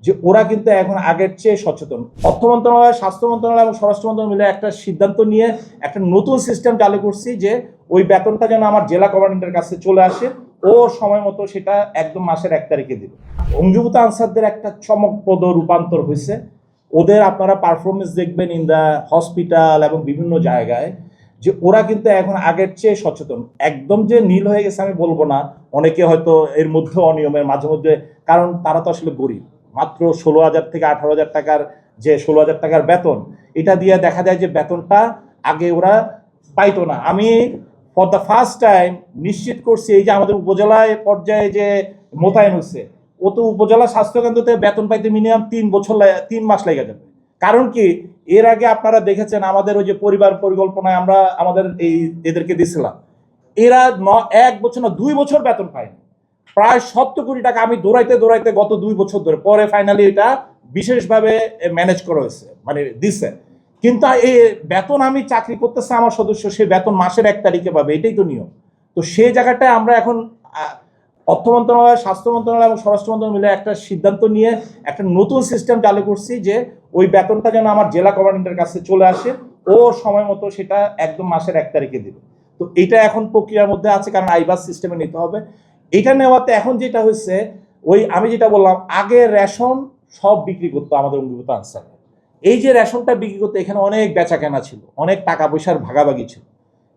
যে ওরা কিন্তু এখন আগের চেয়ে সচেতন। অর্থ মন্ত্রণালয়, স্বাস্থ্য মন্ত্রণালয় এবং স্বরাষ্ট্র মন্ত্রণালয় মিলে একটা সিদ্ধান্ত নিয়ে একটা নতুন সিস্টেম চালু করছি যে ওই বেতনটা যেন আমার জেলা কমান্ডেন্টের কাছে চলে আসে, ও সময় মতো সেটা একদম মাসের 1 তারিখে দিবে। অঙ্গীভূত আনসারদের একটা চমকপ্রদ রূপান্তর হয়েছে। ওদের আপনারা পারফরমেন্স দেখবেন ইন দ্য হসপিটাল এবং বিভিন্ন জায়গায়, যে ওরা কিন্তু এখন আগের চেয়ে সচেতন। একদম যে নীল হয়ে গেছে আমি বলবো না, অনেকে হয়তো এর মধ্যে অনিয়মের মাঝে মধ্যে, কারণ তারা তো আসলে গরিব। মাত্র 16,000 থেকে 18,000 টাকার যে 16,000 টাকার বেতন, এটা দিয়ে দেখা যায় যে বেতনটা আগে ওরা পাইতো না। আমি ফর দ্য ফার্স্ট টাইম নিশ্চিত করছি এই যে আমাদের উপজেলায় পর্যায়ে যে মোতায়েন হচ্ছে, ও তো উপজেলা স্বাস্থ্যকেন্দ্রতে বেতন পাইতে মিনিমাম 3 মাস লেগে যাবে। কারণ কি, এর আগে আপনারা দেখেছেন আমাদের ওই যে পরিবার পরিকল্পনায় আমরা আমাদের এদেরকে দিছিলাম, এরা 1 বছর না 2 বছর বেতন পায়নি, প্রায় 70 কোটি টাকা আমি দৌড়াইতে দৌড়াইতে গত 2 বছর ধরে, পরে ফাইনালি এটা বিশেষভাবে ম্যানেজ করা হয়েছে, মানে দিচ্ছে। কিন্তু এই বেতন আমি চাকরি করতেছে আমার সদস্য, সে বেতন মাসের 1 তারিখে পাবে, এটাই তো নিয়ম। তো সেই জায়গাটায় আমরা এখন অর্থ মন্ত্রণালয়, স্বাস্থ্য মন্ত্রণালয় এবং স্বরাষ্ট্র মন্ত্রণালয় মিলে একটা সিদ্ধান্ত নিয়ে একটা নতুন সিস্টেম চালু করছি যে ওই বেতনটা যেন আমার জেলা কমান্ডেন্টের কাছে চলে আসে, ও সময় মতো সেটা একদম মাসের 1 তারিখে দিবে। তো এটা এখন প্রক্রিয়ার মধ্যে আছে, কারণ আইবাস সিস্টেমে নিতে হবে। এটা নেওয়াতে এখন যেটা হয়েছে, ওই আমি যেটা বললাম, আগে রেশন সব বিক্রি করতো আমাদের অঙ্গীভূত আনসার। এই যে রেশনটা বিক্রি করতে, এখানে অনেক বেচা কেনা ছিল, অনেক টাকা পয়সার ভাগাভাগি ছিল।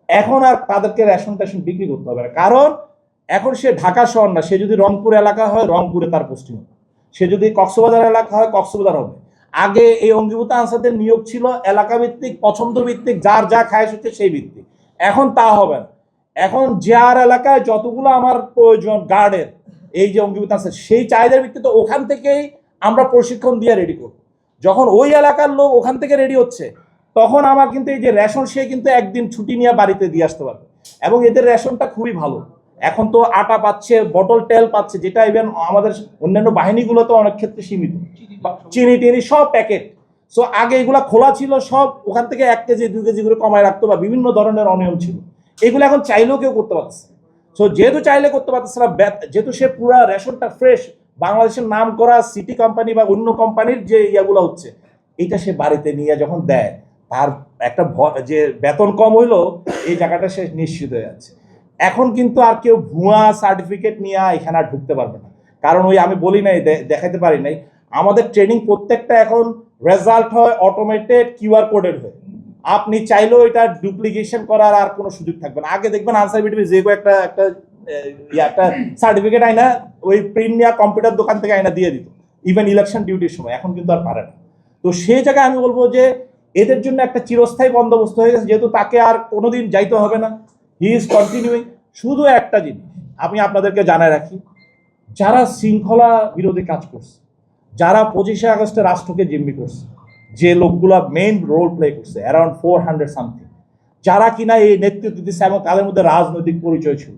এখন আর তাদেরকে রেশন টেশন বিক্রি করতে হবে না, কারণ এখন সে ঢাকা শহর না, সে যদি রংপুর এলাকা হয় রংপুরে তার পোস্টিং হবে, সে যদি কক্সবাজার এলাকা হয় কক্সবাজার হবে। আগে এই অঙ্গীভূত আনসারদের নিয়োগ ছিল এলাকা ভিত্তিক, পছন্দ ভিত্তিক, যার যা খায়স হচ্ছে সেই ভিত্তিক। এখন তা হবে না। এখন যার এলাকায় যতগুলো আমার প্রয়োজন গার্ডের, এই যে অঙ্গীভূত আনসার, সেই চাহিদার ভিত্তিতে ওখান থেকেই আমরা প্রশিক্ষণ দিয়ে রেডি করব। যখন ওই এলাকার লোক ওখান থেকে রেডি হচ্ছে, তখন আমার কিন্তু এই যে রেশন, সে কিন্তু একদিন ছুটি নিয়ে বাড়িতে দিয়ে আসতে পারবে। এবং এদের রেশনটা খুবই ভালো। এখন তো আটা পাচ্ছে, বটল তেল পাচ্ছে, যেটা ইভেন আমাদের অন্যান্য বাহিনীগুলো তো অনেক ক্ষেত্রে সীমিত, চিনি টিনি সব প্যাকেট। সো আগে এগুলা খোলা ছিল সব, ওখান থেকে 1 কেজি 2 কেজি করে কমায় রাখতো, বা বিভিন্ন ধরনের অনিয়ম ছিল। এগুলো এখন চাইলেও কেউ করতে পারছে। সো যেহেতু চাইলে করতে পারতেছে না, যেহেতু সে পুরা রেশনটা ফ্রেশ, বাংলাদেশের নাম করা সিটি কোম্পানি বা অন্য কোম্পানির যে ইয়াগুলো হচ্ছে, এটা সে বাড়িতে নিয়ে যখন দেয়, তার একটা যে বেতন কম হইলো, এই জায়গাটা সে নিশ্চিত হয়ে যাচ্ছে। এখন কিন্তু আর কেউ ভুয়া সার্টিফিকেট নিয়ে এখানে আর ঢুকতে পারবে না, কারণ ওই আমি বলি নাই, দেখাতে পারি নাই, আমাদের ট্রেনিং প্রত্যেকটা এখন রেজাল্ট হয় অটোমেটেড কিউআর কোডের হয়ে। আপনি চাইলেও এটা ডুপ্লিকেশন করার আর কোনো সুযোগ থাকবে না। আগে দেখবেন আনসার বিটিভি যে একটা একটা একটা সার্টিফিকেট আইনা ওই প্রিন্ট নিয়ে কম্পিউটার দোকান থেকে আইনা দিয়ে দিত, ইভেন ইলেকশন ডিউটির সময়। এখন কিন্তু আর পারে না। তো সেই জায়গায় আমি বলবো যে এদের জন্য একটা চিরস্থায়ী বন্দোবস্ত হয়ে গেছে, যেহেতু তাকে আর কোনোদিন যাইতে হবে না, হি ইজ কন্টিনিউইং। শুধু একটা জিনিস আমি আপনাদেরকে জানায় রাখি, যারা শৃঙ্খলা বিরোধী কাজ করছে, যারা 25শে আগস্টে রাষ্ট্রকে জিম্মি করছে, যে লোকগুলা মেইন রোল প্লে করছে, অ্যারাউন্ড 400 সামথিং, যারা কিনা এই নেতৃত্ব দিচ্ছে এবং তাদের মধ্যে রাজনৈতিক পরিচয় ছিল,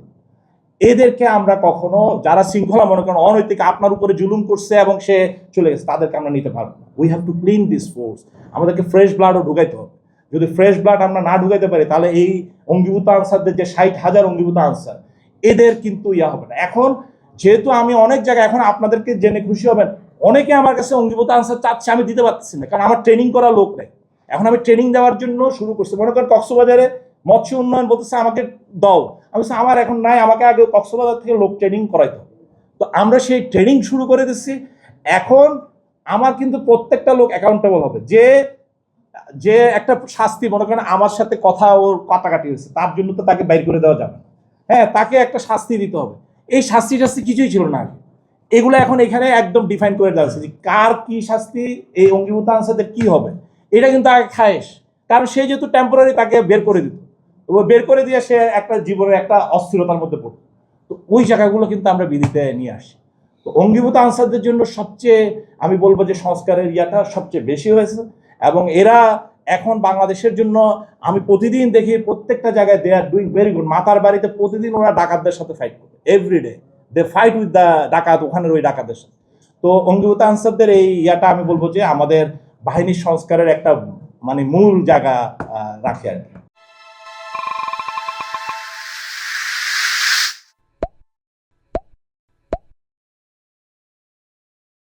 এদেরকে আমরা কখনো, যারা শৃঙ্খলা মনে করেন অনৈতিক, আপনার উপরে জুলুম করছে এবং সে চলে গেছে, তাদেরকে আমরা নিতে পারবো না। We have to clean this force. আমাদেরকে ফ্রেশ ব্লাডও ঢুকাইতে হবে। যদি ফ্রেশ ব্লাড আমরা না ঢুকাইতে পারি, তাহলে এই অঙ্গীভূত আনসারদের যে 60,000 অঙ্গীভূত আনসার, এদের কিন্তু ইয়া হবে না। এখন যেহেতু আমি অনেক জায়গায়, এখন আপনাদেরকে জেনে খুশি হবেন, অনেকে আমার কাছে অঙ্গীভূত আনসার চাচ্ছে, আমি দিতে পারতেছি না, কারণ আমার ট্রেনিং করা লোক নেই। এখন আমি ট্রেনিং দেওয়ার জন্য শুরু করছি। মনে করেন কক্সবাজারে মৎস্য উন্নয়ন বলতেছে আমাকে দাও, আমি বলছি আমার এখন নাই, আমাকে আগে কক্সবাজার থেকে লোক ট্রেনিং করাইতে হবে। তো আমরা সেই ট্রেনিং শুরু করে দিচ্ছি। এখন আমার কিন্তু প্রত্যেকটা লোক অ্যাকাউন্টেবল হবে। যে যে একটা শাস্তি, মনে করেন আমার সাথে কথা ওর কাটাকাটি হয়েছে, তার জন্য তো তাকে বাইর করে দেওয়া যাবে, হ্যাঁ, তাকে একটা শাস্তি দিতে হবে। এই শাস্তি টাস্তি কিছুই ছিল না আগে, এগুলো এখন এখানে একদম ডিফাইন করে দেওয়া হচ্ছে যে কার কি শাস্তি, এই অঙ্গীভূত আনসারদের কি হবে। এটা কিন্তু আগে খায়েশ, কারণ সে যেহেতু টেম্পোরারি, তাকে বের করে দিত, বের করে দিয়ে সে একটা জীবনের একটা অস্থিরতার মধ্যে পড়ত। তো ওই জায়গাগুলো কিন্তু আমরা বিধিতে নিয়ে আসি। তো অঙ্গীভূত আনসারদের জন্য সবচেয়ে আমি বলবো যে সংস্কারের ইয়াটা সবচেয়ে বেশি হয়েছে, এবং এরা এখন বাংলাদেশের জন্য আমি প্রতিদিন দেখি প্রত্যেকটা জায়গায় they are doing very good. মাতার বাড়িতে প্রতিদিন ওরা ডাকাতদের সাথে ফাইট করে, everyday they fight with the ডাকাত, ওখানের ওই ডাকাতদের সাথে। তো অঙ্গীভূত আনসারদের এই ইয়াটা আমি বলবো যে আমাদের বাহিনীর সংস্কারের একটা মানে মূল জায়গা রাখে আর কি।